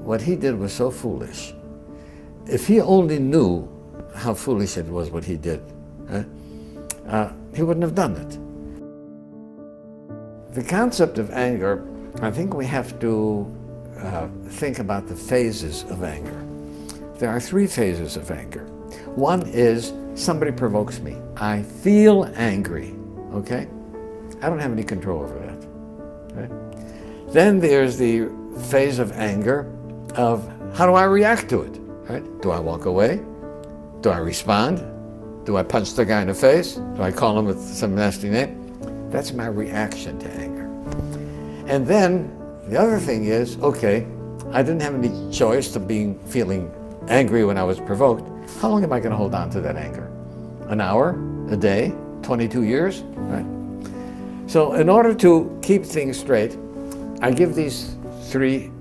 what he did was so foolish. If he only knew how foolish it was what he did, he wouldn't have done it. The concept of anger, I think we have to think about the phases of anger. There are 3 phases of anger. One is somebody provokes me. I feel angry, okay? I don't have any control over that. Right? Then there's the phase of anger of how do I react to it? Right? Do I walk away? Do I respond? Do I punch the guy in the face? Do I call him with some nasty name? That's my reaction to anger. And then the other thing is, okay, I didn't have any choice of feeling angry when I was provoked. How long am I going to hold on to that anger? An hour? A day? 22 years? Right? So in order to keep things straight, I give these 3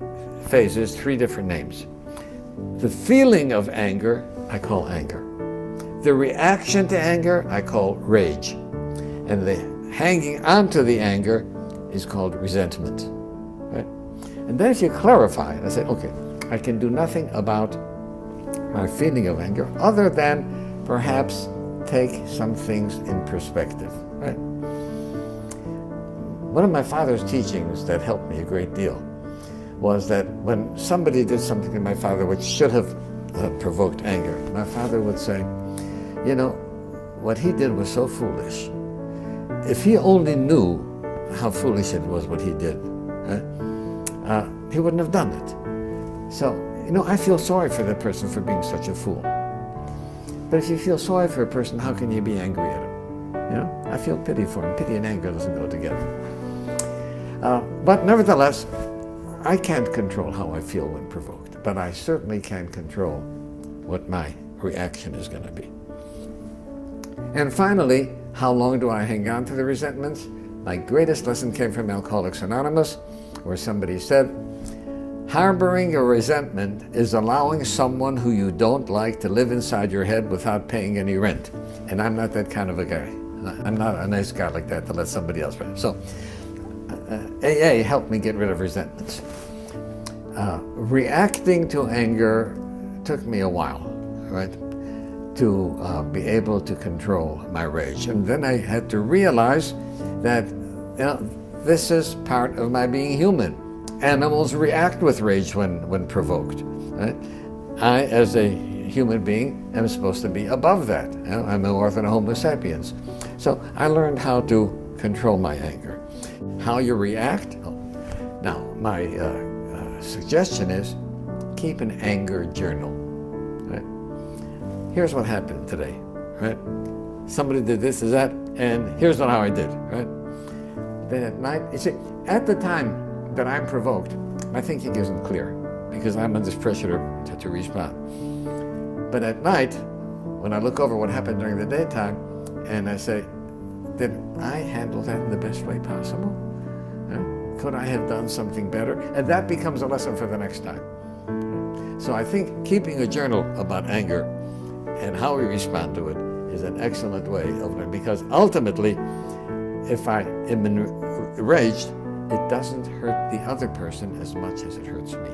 phases 3 different names. The feeling of anger, I call anger. The reaction to anger, I call rage. And the hanging on to the anger is called resentment. Right? And then if you clarify it, I say, okay, I can do nothing about my feeling of anger other than perhaps take some things in perspective. Right? One of my father's teachings that helped me a great deal was that when somebody did something to my father which should have provoked anger, my father would say, you know, what he did was so foolish. If he only knew how foolish it was what he did, he wouldn't have done it. So, you know, I feel sorry for that person for being such a fool. But if you feel sorry for a person, how can you be angry at him? You know, I feel pity for him. Pity and anger doesn't go together. But nevertheless, I can't control how I feel when provoked, but I certainly can control what my reaction is going to be. And finally, how long do I hang on to the resentments? My greatest lesson came from Alcoholics Anonymous, where somebody said, harboring a resentment is allowing someone who you don't like to live inside your head without paying any rent. And I'm not that kind of a guy. I'm not a nice guy like that to let somebody else rent. So AA helped me get rid of resentments. Reacting to anger took me a while, right, to be able to control my rage. And then I had to realize that, you know, this is part of my being human. Animals react with rage when provoked. Right? I, as a human being, am supposed to be above that. You know, I'm more than a Homo sapiens. So I learned how to control my anger. How you react? Oh. Now, my suggestion is keep an anger journal. Right? Here's what happened today. Right? Somebody did this, is that, and here's how I did. Right? Then at night, you see, at the time that I'm provoked, my thinking isn't clear because I'm under pressure to respond. But at night, when I look over what happened during the daytime, and I say, did I handle that in the best way possible? Could I have done something better? And that becomes a lesson for the next time. So I think keeping a journal about anger and how we respond to it is an excellent way of learning, because ultimately, if I am enraged, it doesn't hurt the other person as much as it hurts me.